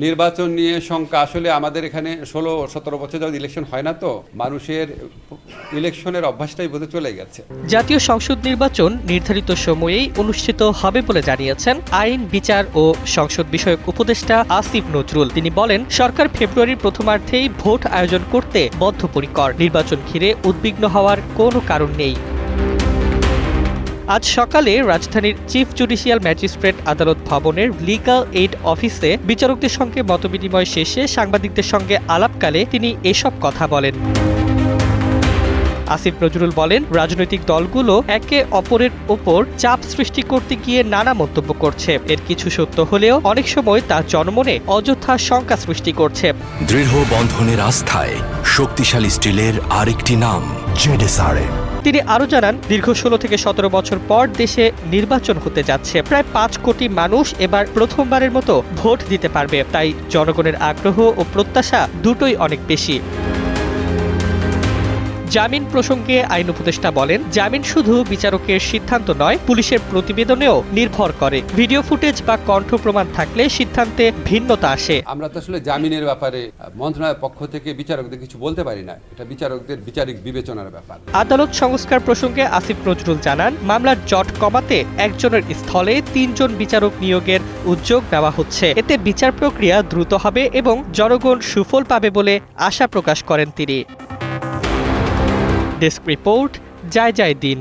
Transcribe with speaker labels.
Speaker 1: নির্বাচন নিয়ে শঙ্কা আসলে আমাদের এখানে 16-17 বছর যাবত ইলেকশন হয় না, তো মানুষের ইলেকশনের অভ্যাসটাই বোধ চলে গেছে।
Speaker 2: জাতীয় সংসদ নির্বাচন নির্ধারিত সময়েই অনুষ্ঠিত হবে বলে জানিয়েছেন আইন, বিচার ও সংসদ বিষয়ক উপদেষ্টা আসিফ নজরুল। তিনি বলেন, সরকার ফেব্রুয়ারির প্রথমার্ধেই ভোট আয়োজন করতে বদ্ধপরিকর। নির্বাচন ঘিরে উদ্বিগ্ন হওয়ার কোনো কারণ নেই। আজ সকালে রাজধানীর চিফ জুডিশিয়াল ম্যাজিস্ট্রেট আদালত ভবনের লিগ্যাল এইড অফিসে বিচারকদের সঙ্গে মতবিনিময় শেষে সাংবাদিকদের সঙ্গে আলাপকালে তিনি এসব কথা বলেন। আসিফ নজরুল বলেন, রাজনৈতিক দলগুলো একে অপরের ওপর চাপ সৃষ্টি করতে গিয়ে নানা মন্তব্য করছে। এর কিছু সত্য হলেও অনেক সময় তা জনমনে অযথা শঙ্কা সৃষ্টি করছে।
Speaker 3: দৃঢ় বন্ধনের আস্থায় শক্তিশালী স্টিলের আরেকটি নাম জেডএসআরএম।
Speaker 2: তিনি আরও জানান, দীর্ঘ 16 থেকে 17 বছর পর দেশে নির্বাচন হতে যাচ্ছে। প্রায় 5 কোটি মানুষ এবার প্রথমবারের মতো ভোট দিতে পারবে। তাই জনগণের আগ্রহ ও প্রত্যাশা দুটোই অনেক বেশি। জামিন প্রসঙ্গে আইন উপদেষ্টা বলেন, জামিন শুধু বিচারকের সিদ্ধান্ত নয়, পুলিশের প্রতিবেদনেও নির্ভর করে। ভিডিও ফুটেজ বা কণ্ঠ প্রমাণ থাকলে সিদ্ধান্তে ভিন্নতা আসে।
Speaker 1: আমরা তো আসলে জামিনের ব্যাপারে মন্ত্রণালয়ের পক্ষ থেকে বিচারকদের কিছু বলতে পারি না, এটা বিচারকদের বিচারিক বিবেচনার ব্যাপার।
Speaker 2: আদালত সংস্কার প্রসঙ্গে আসিফ নজরুল জানান, মামলার জট কমাতে একজনের স্থলে 3 জন বিচারক নিয়োগের উদ্যোগ নেওয়া হচ্ছে। এতে বিচার প্রক্রিয়া দ্রুত হবে এবং জনগণ সুফল পাবে বলে আশা প্রকাশ করেন তিনি। ডেস্ক রিপোর্ট, জয় জয় দিন।